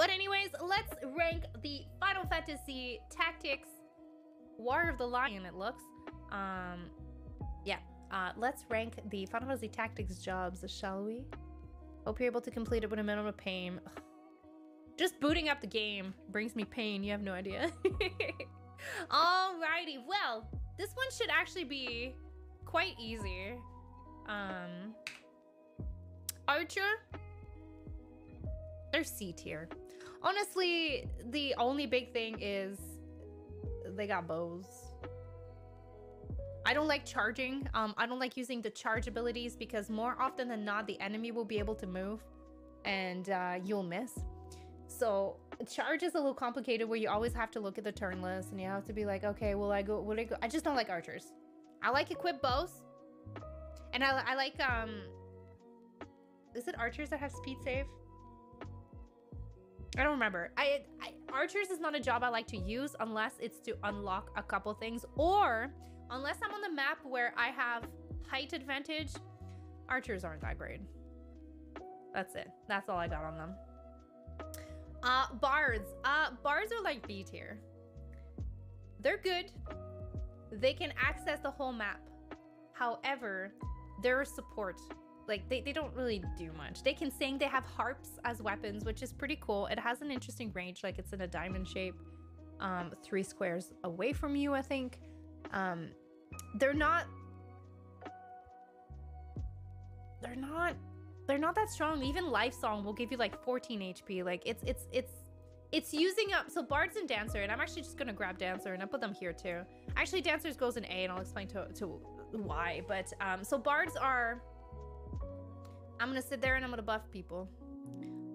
But anyways, let's rank the Final Fantasy Tactics War of the Lion, it looks. Yeah. Let's rank the Final Fantasy Tactics jobs, shall we? Hope you're able to complete it with a minimum of pain. Ugh. Just booting up the game brings me pain, you have no idea. Alrighty, well, this one should actually be quite easy. Archer, they're C tier. Honestly, the only big thing is they got bows. I don't like charging. I don't like using the charge abilities because more often than not, the enemy will be able to move and you'll miss. So charge is a little complicated where you always have to look at the turn list and you have to be like, okay, will I go? I just don't like archers. I like equipped bows. And I like, is it archers that have speed save? I don't remember. Archers is not a job I like to use unless it's to unlock a couple things, or unless I'm on the map where I have height advantage. Archers aren't that great. That's it. That's all I got on them. Bards. Bards are like B tier. They're good. They can access the whole map. However, they're support. Like, they don't really do much. They can sing. They have harps as weapons, which is pretty cool. It has an interesting range. Like, it's in a diamond shape. 3 squares away from you, I think. They're not that strong. Even Life Song will give you like 14 HP. Like, it's using up. So Bards and Dancer, and I'm actually just gonna grab Dancer and I'll put them here too. Actually, Dancers goes in A, and I'll explain to why. But so Bards are, I'm gonna sit there and I'm gonna buff people.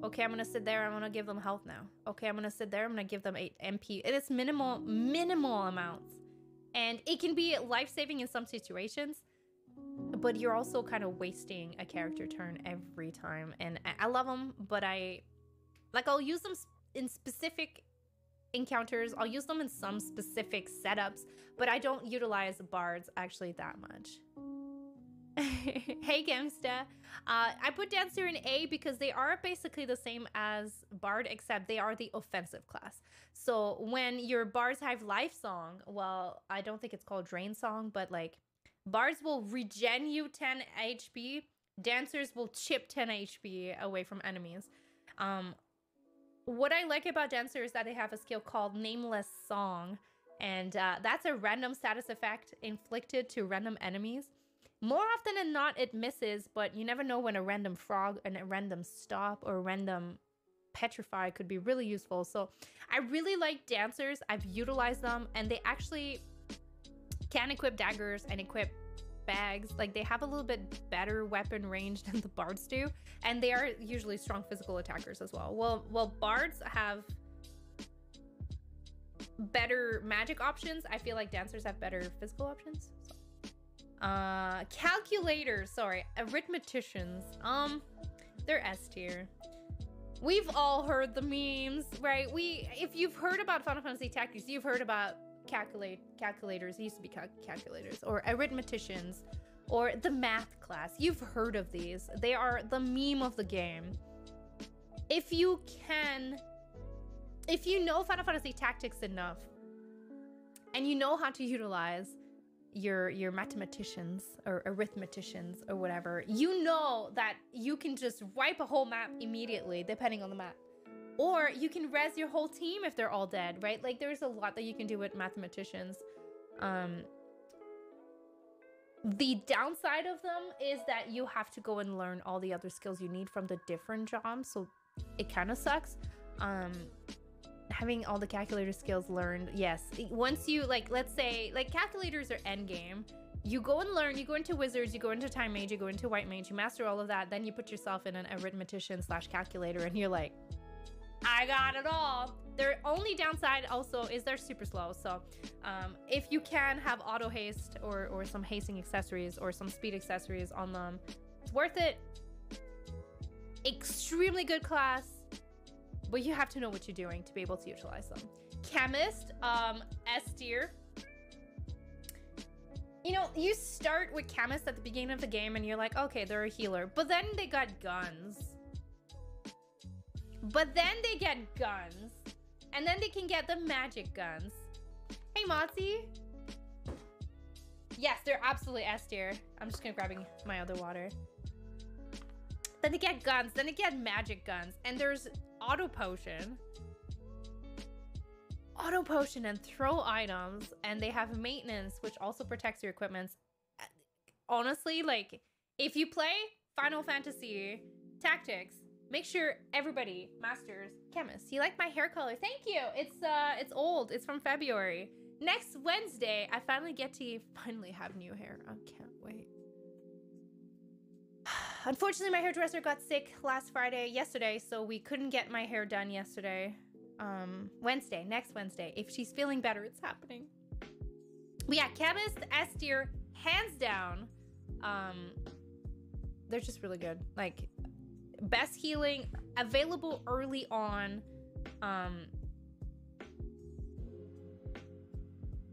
Okay, I'm gonna sit there, I'm gonna give them health now. Okay, I'm gonna sit there, I'm gonna give them 8 MP. It is minimal amounts. And it can be life-saving in some situations, but you're also kind of wasting a character turn every time. And I love them, but I'll use them in specific encounters. I'll use them in some specific setups, but I don't utilize Bards actually that much. Hey, Gamsta. I put Dancer in A because they are basically the same as Bard, except they are the offensive class. So when your Bards have Life Song, well, I don't think it's called Drain Song, but like Bards will regen you 10 HP. Dancers will chip 10 HP away from enemies. What I like about Dancer is that they have a skill called Nameless Song, and that's a random status effect inflicted to random enemies. More often than not, it misses, but you never know when a random frog and a random stop or a random petrify could be really useful. So I really like Dancers. I've utilized them, and they actually can equip daggers and equip bags. Like, they have a little bit better weapon range than the Bards do, and they are usually strong physical attackers as well. Well, Bards have better magic options. I feel like Dancers have better physical options. So. Calculators, sorry, arithmeticians, they're S tier. We've all heard the memes, right? If you've heard about Final Fantasy Tactics, you've heard about calculators. It used to be calculators, or arithmeticians, or the math class. You've heard of these. They are the meme of the game. If you know Final Fantasy Tactics enough, and you know how to utilize your mathematicians or arithmeticians or whatever, you know that you can just wipe a whole map immediately depending on the map, or you can res your whole team if they're all dead, right? Like, there's a lot that you can do with mathematicians. The downside of them is that you have to go and learn all the other skills you need from the different jobs, so it kind of sucks. Having all the calculator skills learned, yes. Once you, like, let's say, like, calculators are endgame. You go and learn, you go into wizards, you go into time mage, you go into white mage, you master all of that, then you put yourself in an arithmetician / calculator, and you're like, I got it all. Their only downside also is they're super slow. So if you can have auto haste or some hasting accessories or some speed accessories on them, it's worth it. Extremely good class, but you have to know what you're doing to be able to utilize them. Chemist, S tier. You know, you start with Chemist at the beginning of the game and you're like, okay, they're a healer, but then they got guns. But then they get guns. And then they can get the magic guns. Hey, Motzi. Yes, they're absolutely S tier. I'm just gonna grabbing my other water. Then they get guns. Then they get magic guns. And there's auto potion. Auto potion and throw items. And they have maintenance, which also protects your equipment. Honestly, like, if you play Final Fantasy Tactics, make sure everybody masters Chemist. You like my hair color? Thank you. It's old. It's from February. Next Wednesday, I finally get to finally have new hair. I can't wait. Unfortunately, my hairdresser got sick yesterday, so we couldn't get my hair done yesterday. Next Wednesday. If she's feeling better, it's happening. But yeah, Chemist, S tier, hands down. They're just really good. Like, best healing, available early on.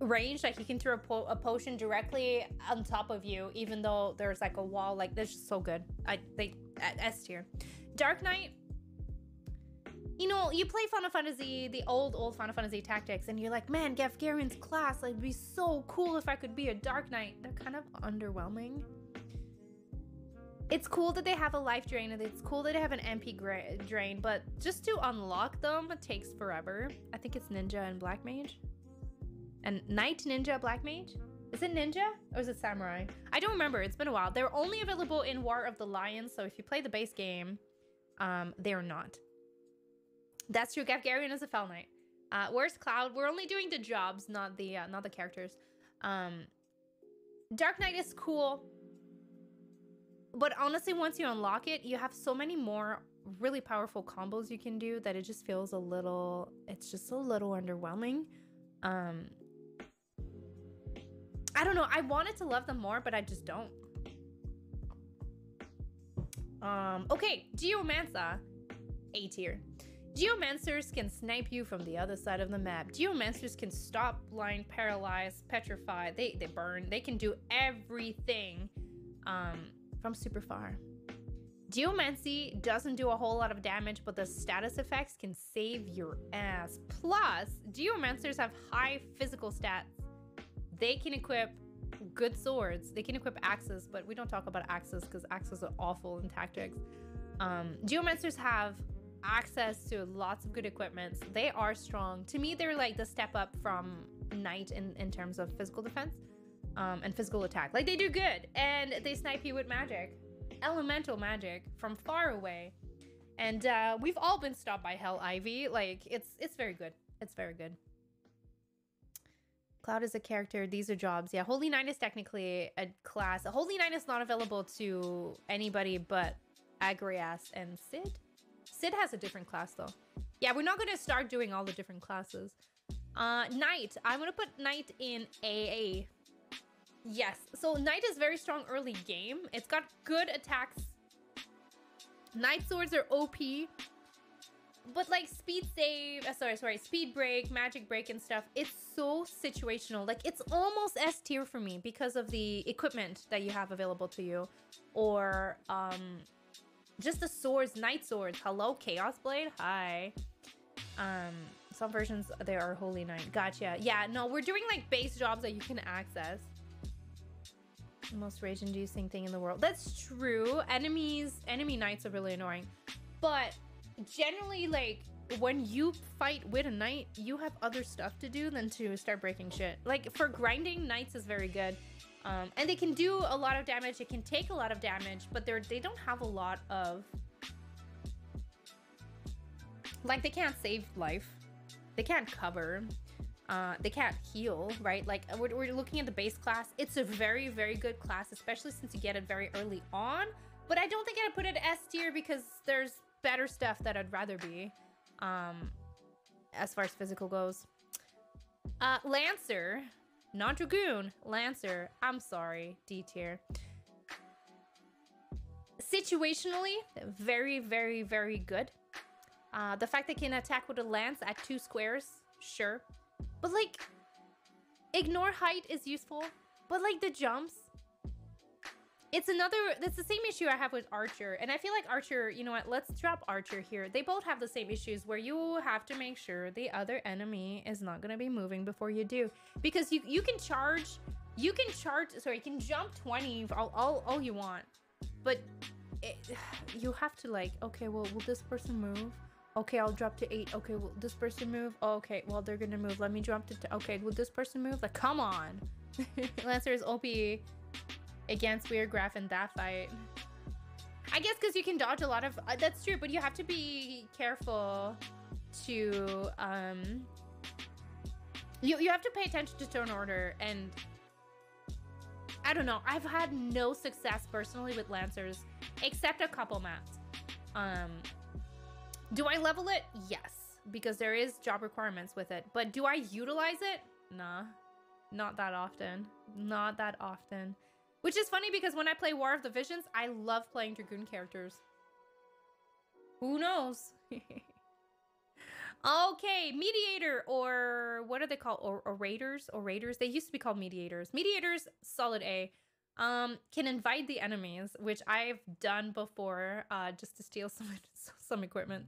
Range, like you can throw a potion directly on top of you, even though there's like a wall. Like, they're just so good. S tier. Dark Knight, you know, you play Final Fantasy, the old Final Fantasy Tactics, and you're like, man, Gafgarian's class, like, it'd be so cool if I could be a Dark Knight. They're kind of underwhelming. It's cool that they have a life drain, and it's cool that they have an MP drain, but just to unlock them, it takes forever. I think it's Ninja and Black Mage. And Knight, Ninja, Black Mage? Is it Ninja or is it Samurai? I don't remember. It's been a while. They're only available in War of the Lions, so if you play the base game, they're not. That's true. Gafgarian is a Fell Knight. Where's Cloud? We're only doing the jobs, not the characters. Dark Knight is cool, but honestly, once you unlock it, you have so many more really powerful combos you can do that it just feels a little. It's just a little underwhelming. I don't know. I wanted to love them more, but I just don't. Okay, Geomancer, A tier. Geomancers can snipe you from the other side of the map. Geomancers can stop, blind, paralyze, petrify. They burn. They can do everything from super far. Geomancy doesn't do a whole lot of damage, but the status effects can save your ass. Plus, Geomancers have high physical stats. They can equip good swords. They can equip axes, but we don't talk about axes because axes are awful in Tactics. Geomancers have access to lots of good equipment. They are strong. To me, they're like the step up from Knight in terms of physical defense and physical attack. Like, they do good, and they snipe you with magic. Elemental magic from far away. And we've all been stopped by Hell Ivy. Like, it's very good. It's very good. Cloud is a character. These are jobs. Yeah, Holy Knight is technically a class. Holy Knight is not available to anybody but Agrias and Sid. Sid has a different class, though. Yeah, we're not going to start doing all the different classes. Knight. I'm going to put Knight in AA. Yes. So Knight is very strong early game. It's got good attacks. Knight swords are OP. But like speed save, speed break, magic break and stuff, it's so situational. Like, it's almost S tier for me because of the equipment that you have available to you. Or just the swords, Knight swords. Hello, Chaos Blade. Hi. Some versions there are Holy Knight. Gotcha. Yeah, no, we're doing like base jobs that you can access. The most rage-inducing thing in the world. That's true. Enemy knights are really annoying. But generally, like, when you fight with a knight, you have other stuff to do than to start breaking shit. Like, for grinding, knights is very good. And they can do a lot of damage. It can take a lot of damage, but they don't have a lot of... Like, they can't save life. They can't cover. They can't heal, right? Like, we're looking at the base class. It's a very, very good class, especially since you get it very early on. But I don't think I'd put it S tier because there's better stuff that I'd rather be, as far as physical goes. Lancer, not Dragoon, Lancer. I'm sorry, D tier. Situationally, very, very, very good. The fact they can attack with a lance at 2 squares, sure. But like, ignore height is useful, but like the jumps, That's the same issue I have with Archer. And I feel like Archer, you know what, let's drop Archer here. They both have the same issues where you have to make sure the other enemy is not gonna be moving before you do. Because you can jump 20 all you want. But you have to like, okay, well, will this person move? Okay, I'll drop to 8. Okay, will this person move? Oh, okay, well, they're gonna move. Let me drop to 10. Okay, will this person move? Like, come on. Lancer is OP against Weird Graph in that fight. I guess because you can dodge a lot of... that's true, but you have to be careful to... You have to pay attention to turn order, and... I don't know. I've had no success personally with Lancers, except a couple maps. Do I level it? Yes, because there is job requirements with it. But do I utilize it? Nah, not that often. Not that often. Which is funny because when I play War of the Visions, I love playing Dragoon characters. Who knows? Okay, Mediator, or what are they called? Or Raiders? They used to be called Mediators. Mediators, solid A. Can invite the enemies, which I've done before, just to steal some equipment.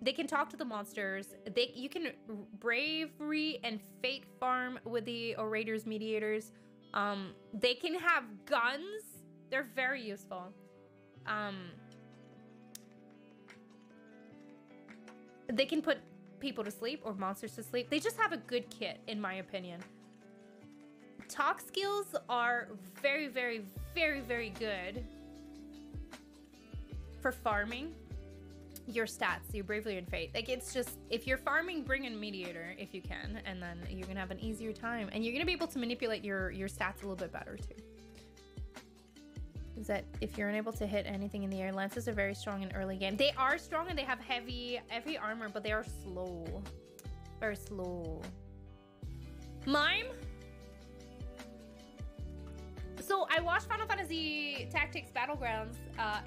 They can talk to the monsters. You can bravery and fate farm with the Orators Mediators. They can have guns. They're very useful. They can put people to sleep or monsters to sleep. They just have a good kit, in my opinion. Talk skills are very, very, very, very good for farming your stats, your bravery and fate. Like, it's just, if you're farming, bring in Mediator if you can, and then you're gonna have an easier time, and you're gonna be able to manipulate your stats a little bit better too. Is that if you're unable to hit anything in the air, Lances are very strong in early game. They are strong and they have heavy armor, but they are slow. Very slow. Mime. So I watched Final Fantasy Tactics Battlegrounds,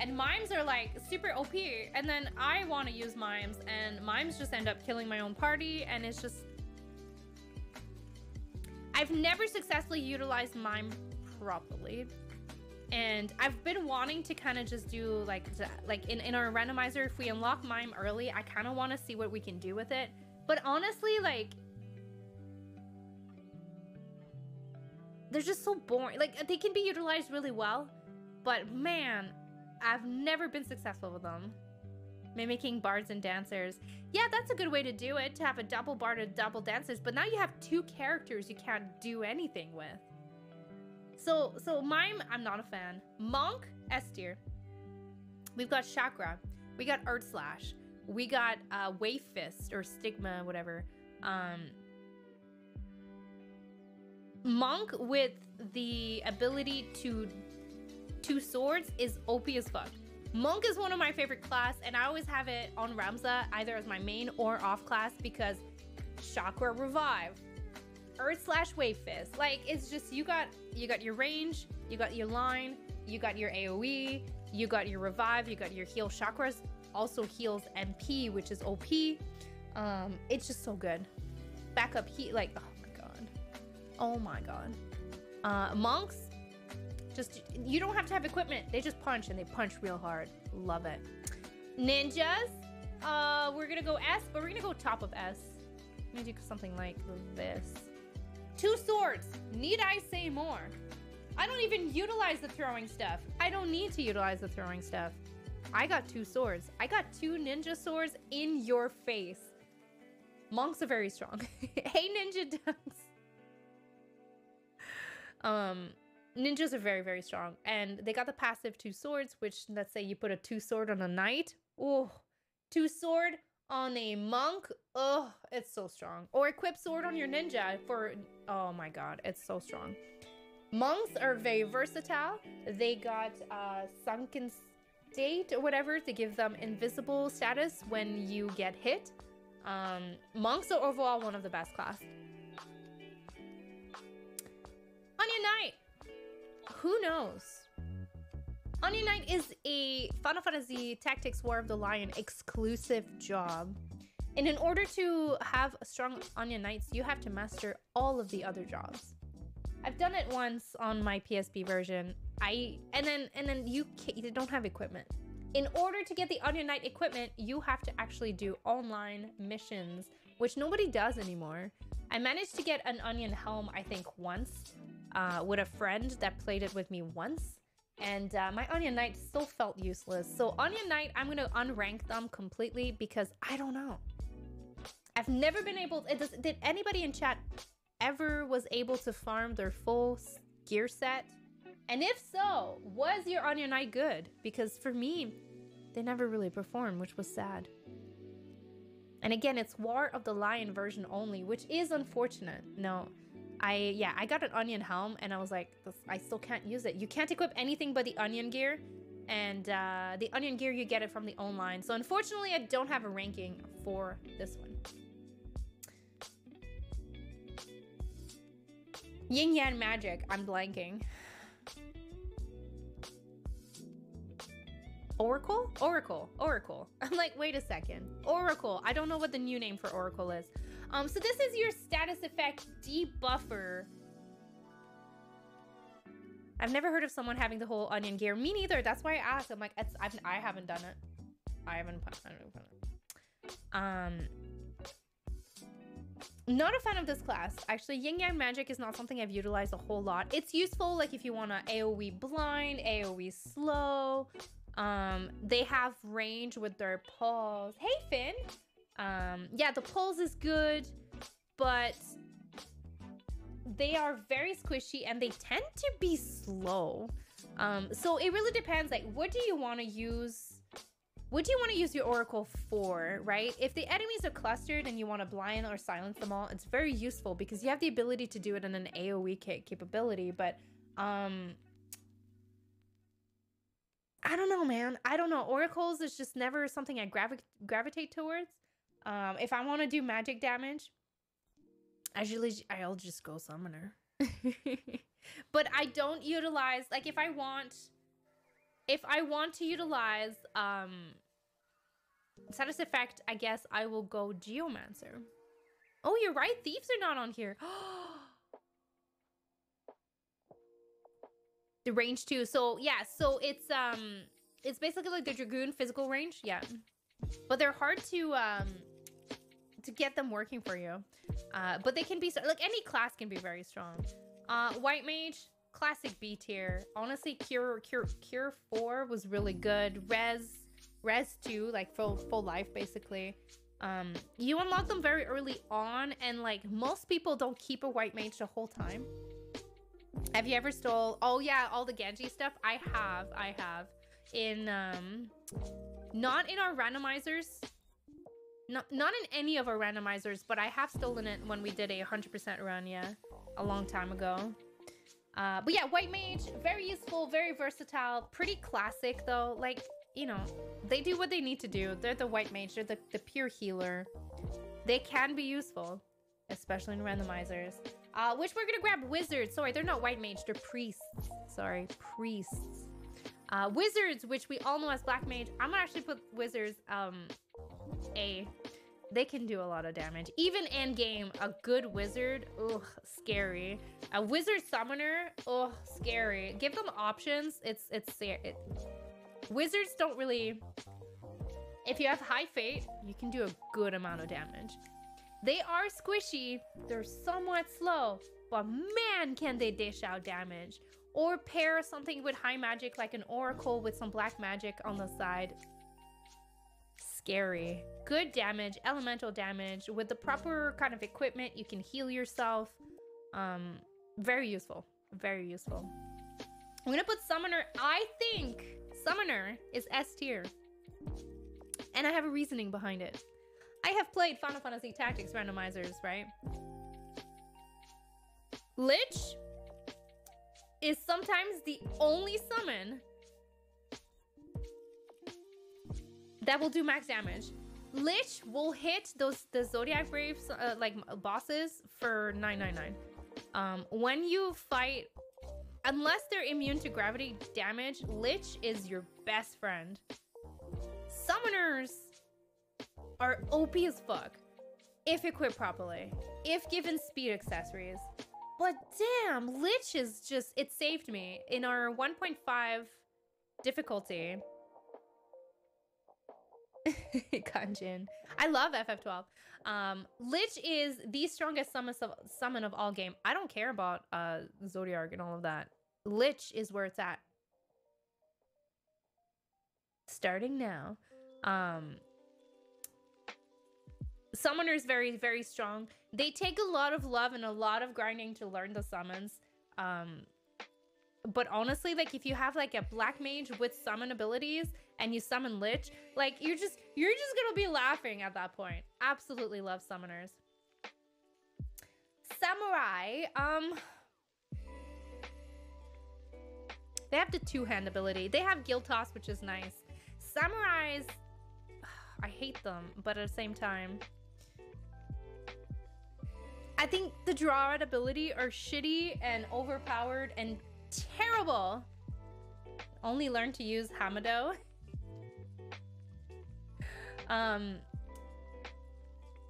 and mimes are like super OP, and then I want to use mimes, and mimes just end up killing my own party, and it's just... I've never successfully utilized mime properly. And I've been wanting to kind of just do like in our randomizer, if we unlock mime early, I kind of want to see what we can do with it. But honestly, like, they're just so boring. Like, they can be utilized really well, but man, I've never been successful with them. Mimicking bards and dancers. Yeah, that's a good way to do it, to have a double bard and double dancers, but now you have two characters you can't do anything with. So Mime, I'm not a fan. Monk, S tier. We've got Chakra. We got Earth Slash. We got Wave Fist or Stigma, whatever. Monk with the ability to two swords is OP as fuck. Monk is one of my favorite class, and I always have it on Ramza either as my main or off class because Chakra Revive. Earth Slash Wave Fist. Like, it's just, you got your range, you got your line, you got your AoE, you got your revive, you got your heal. Chakras also heals MP, which is OP. It's just so good. Backup heat, like, oh my god. Monks, just, you don't have to have equipment. They just punch, and they punch real hard. Love it. Ninjas, we're gonna go S, but we're gonna go top of S. I'm gonna do something like this. Two swords. Need I say more? I don't even utilize the throwing stuff. I don't need to utilize the throwing stuff. I got two swords. I got two ninja swords in your face. Monks are very strong. Hey, Ninja Ducks. Ninjas are very, very strong. And they got the passive two swords, which, let's say you put a two sword on a knight. Oh, two sword on a monk. Oh, it's so strong. Or equip sword on your ninja for, oh my god, it's so strong. Monks are very versatile. They got sunken state or whatever to give them invisible status when you get hit. Monks are overall one of the best class. Onion Knight. Who knows? Onion Knight is a Final Fantasy Tactics War of the Lion exclusive job. And in order to have strong Onion Knights, you have to master all of the other jobs. I've done it once on my PSP version. And then you don't have equipment. In order to get the Onion Knight equipment, you have to actually do online missions, which nobody does anymore. I managed to get an Onion Helm, I think, once, with a friend that played it with me once. And my Onion Knight still felt useless. So Onion Knight, I'm going to unrank them completely because I don't know. I've never been able to... Did anybody in chat ever was able to farm their full gear set? And if so, was your Onion Knight good? Because for me, they never really performed, which was sad. And again, it's War of the Lion version only, which is unfortunate. No, I got an Onion Helm and I was like, I still can't use it. You can't equip anything but the Onion gear. And the Onion gear, you get it from the online. So unfortunately, I don't have a ranking for this one. Yin Yang Magic, I'm blanking. Oracle? Oracle. I'm like, wait a second. Oracle. I don't know what the new name for Oracle is. So this is your status effect debuffer. I've never heard of someone having the whole onion gear. Me neither. That's why I asked. I'm like, I haven't done it. I haven't put it. Not a fan of this class. Actually, Yin Yang Magic is not something I've utilized a whole lot. It's useful, like if you want to AoE blind, AoE slow. They have range with their pulse. Hey, Finn. Yeah, the pulse is good, but they are very squishy and they tend to be slow. So it really depends. Like, what do you want to use? What do you want to use your Oracle for, right? If the enemies are clustered and you want to blind or silence them all, it's very useful because you have the ability to do it in an AoE capability. But I don't know, man. I don't know. Oracles is just never something I gravitate towards. If I want to do magic damage, I'll just go summoner. But I don't utilize, like, if I want to utilize status effect, I guess I will go Geomancer. Oh, you're right. Thieves are not on here. The range too. So yeah, so it's basically like the Dragoon physical range. Yeah, but they're hard to get them working for you. But they can be, like, any class can be very strong. White Mage, classic B tier. Honestly, Cure 4 was really good. Res 2, like full life basically. You unlock them very early on, and like most people don't keep a White Mage the whole time. Have you ever stole? Oh yeah, all the Genji stuff. I have in not in our randomizers. Not in any of our randomizers, but I have stolen it when we did a 100% run, yeah, a long time ago. But yeah, White Mage, very useful, very versatile, pretty classic though. Like, you know, they do what they need to do. They're the White Mage, they're the pure healer. They can be useful, especially in randomizers. Which we're gonna grab Wizards. Sorry, they're not White Mage, they're priests. Sorry, priests. Wizards, which we all know as Black Mage. I'm gonna actually put Wizards A. They can do a lot of damage. Even end game, a good wizard, ugh, scary. A wizard summoner, ugh, scary. Give them options. Wizards don't really. If you have high fate, you can do a good amount of damage. They are squishy. They're somewhat slow, but man, can they dish out damage. Or pair something with high magic, like an oracle with some black magic on the side. Scary. Good damage, elemental damage. With the proper kind of equipment, you can heal yourself. Very useful. Very useful. I'm gonna put Summoner. I think Summoner is S tier. And I have a reasoning behind it. I have played Final Fantasy Tactics randomizers, right? Lich is sometimes the only summon that will do max damage. Lich will hit the Zodiac Braves like bosses for 999. When you fight, unless they're immune to gravity damage, Lich is your best friend. Summoners are OP as fuck if equipped properly, if given speed accessories. But damn, Lich is just, it saved me. In our 1.5 difficulty. Kanjin. I love FF12. Lich is the strongest summon of all game. I don't care about Zodiac and all of that. Lich is where it's at. Starting now. Summoner is very, very strong. They take a lot of love and a lot of grinding to learn the summons. But honestly, like if you have like a black mage with summon abilities and you summon Lich, like you're just gonna be laughing at that point. Absolutely love summoners. Samurai, they have the two-hand ability. They have Guild Toss, which is nice. Samurais, I hate them, but at the same time, I think the draw out ability are shitty and overpowered and terrible. Only learn to use Hamado.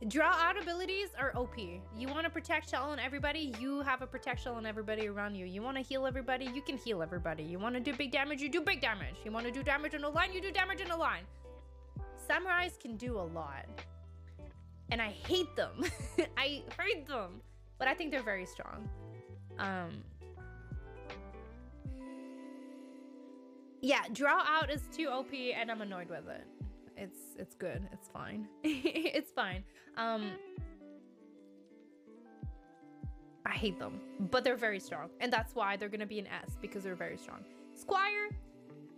Draw out abilities are OP. You want to protect shell on everybody, you have a protect shell on everybody around you. You want to heal everybody, you can heal everybody. You want to do big damage, you do big damage. You want to do damage in a line, you do damage in a line. Samurais can do a lot. And I hate them. I hate them. But I think they're very strong. Yeah, draw out is too OP and I'm annoyed with it. It's good. It's fine. It's fine. I hate them, but they're very strong. And that's why they're gonna be an S, because they're very strong. Squire,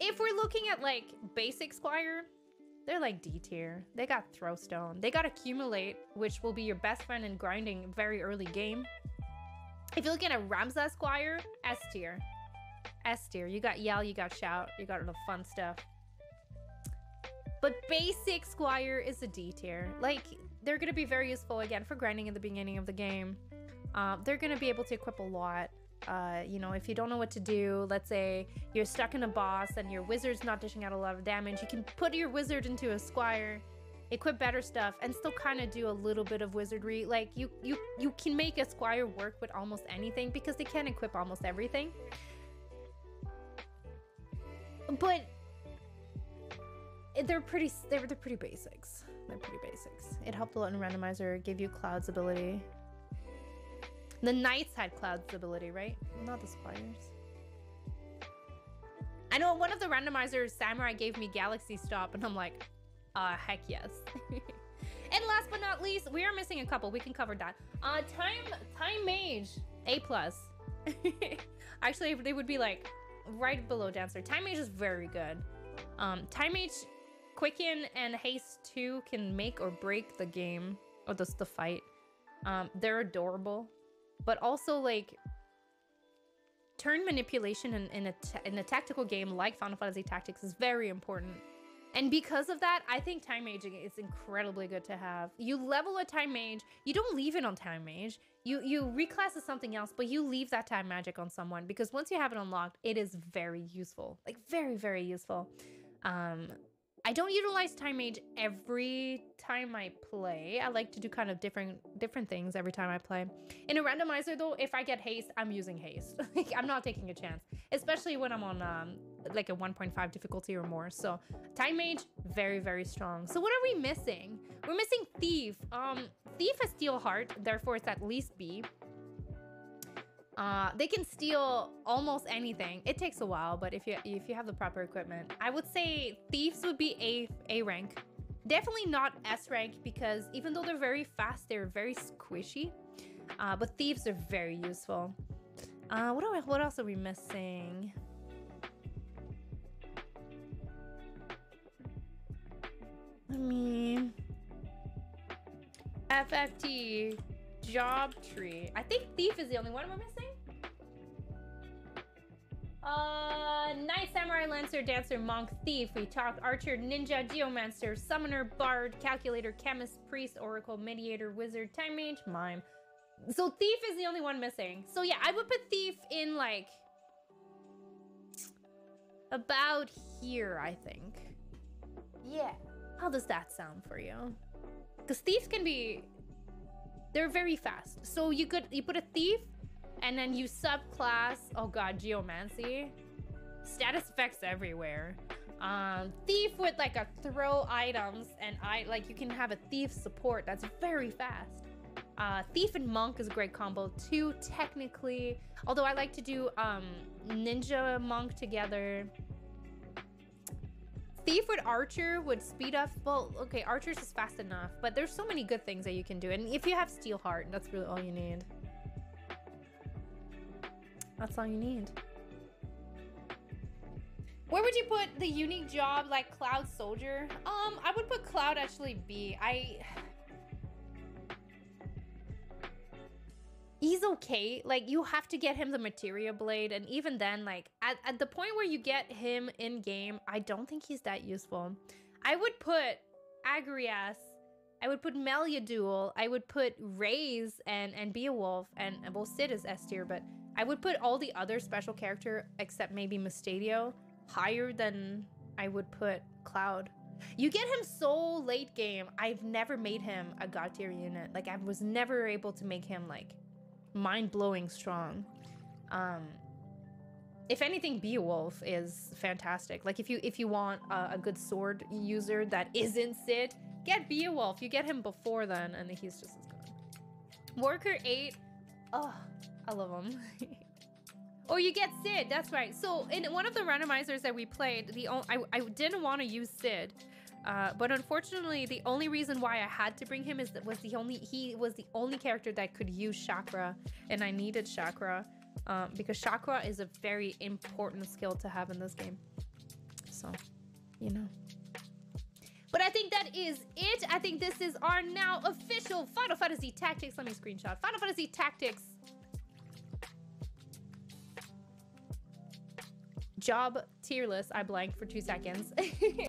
if we're looking at like basic Squire, they're like D tier. They got Throwstone. They got Accumulate, which will be your best friend in grinding very early game. If you're looking at Ramza Squire, S tier. S tier. You got Yell, you got Shout, you got all the fun stuff. But basic Squire is a D tier. Like, they're gonna be very useful again for grinding at the beginning of the game. They're gonna be able to equip a lot. You know, if you don't know what to do, let's say you're stuck in a boss and your wizard's not dishing out a lot of damage, you can put your wizard into a Squire, equip better stuff, and still kind of do a little bit of wizardry. Like, you can make a Squire work with almost anything because they can equip almost everything. But they're pretty basics. They're pretty basics. It helped a lot in randomizer, gave you Cloud's ability. The Knights had Cloud's ability, right? Not the Squires. I know one of the randomizers, Samurai, gave me Galaxy Stop, and I'm like, heck yes. And last but not least, we are missing a couple. We can cover that. Time Mage, A+. Actually, they would be like right below Dancer. Time Mage is very good. Time Mage, Quicken, and Haste 2 can make or break the game, or the fight. They're adorable. But also, like, turn manipulation in a tactical game like Final Fantasy Tactics is very important. And because of that, I think Time Mage is incredibly good to have. You level a Time Mage, you don't leave it on Time Mage. You reclass as something else, but you leave that Time Magic on someone, because once you have it unlocked, it is very useful. Like, very, very useful. I don't utilize Time Mage every time I play. I like to do kind of different things every time I play. In a randomizer though, if I get haste, I'm using haste. Like, I'm not taking a chance, especially when I'm on like a 1.5 difficulty or more. So Time Mage, very, very strong. So what are we missing? We're missing Thief. Thief has Steel Heart, therefore it's at least B. They can steal almost anything. It takes a while, but if you have the proper equipment, I would say Thieves would be A rank. Definitely not S rank, because even though they're very fast, they're very squishy. But Thieves are very useful. What else are we missing? I mean, FFT. Job tree. I think Thief is the only one we're missing. Knight, Samurai, Lancer, Dancer, Monk, Thief. We talked Archer, Ninja, Geomancer, Summoner, Bard, Calculator, Chemist, Priest, Oracle, Mediator, Wizard, Time Mage, Mime. So Thief is the only one missing. So yeah, I would put Thief in like about here, I think. Yeah. How does that sound for you? Because Thieves can be... They're very fast. So you put a Thief And then you subclass, oh god, Geomancy. Status effects everywhere. Thief with like a throw items, and you can have a thief support that's very fast. Thief and Monk is a great combo too, technically. Although I like to do Ninja Monk together. Thief with Archer would speed up. Well, okay, Archer's is fast enough, but there's so many good things that you can do. And if you have Steelheart, that's really all you need. That's all you need. Where would you put the unique job like Cloud Soldier? I would put Cloud actually B. He's okay. Like, you have to get him the Materia Blade, and even then, like, at the point where you get him in game, I don't think he's that useful. I would put Agrias, I would put Meliadoul, I would put Raze and Beowulf, and well, Sid is S tier, but I would put all the other special character except maybe Mustadio higher than I would put Cloud. You get him so late game. I've never made him a god tier unit. Like, I was never able to make him like mind-blowing strong. If anything, Beowulf is fantastic. Like, if you want a good sword user that isn't Sid, get Beowulf. You get him before then, and he's just as good. Worker 8. Oh, I love him. Or you get Sid, that's right. So in one of the randomizers that we played, I didn't want to use Sid, but unfortunately, the only reason why I had to bring him is that he was the only character that could use Chakra, and I needed Chakra because Chakra is a very important skill to have in this game. So, you know. But I think that is it. I think this is our now official Final Fantasy Tactics. Let me screenshot. Final Fantasy Tactics job tier list. I blanked for 2 seconds.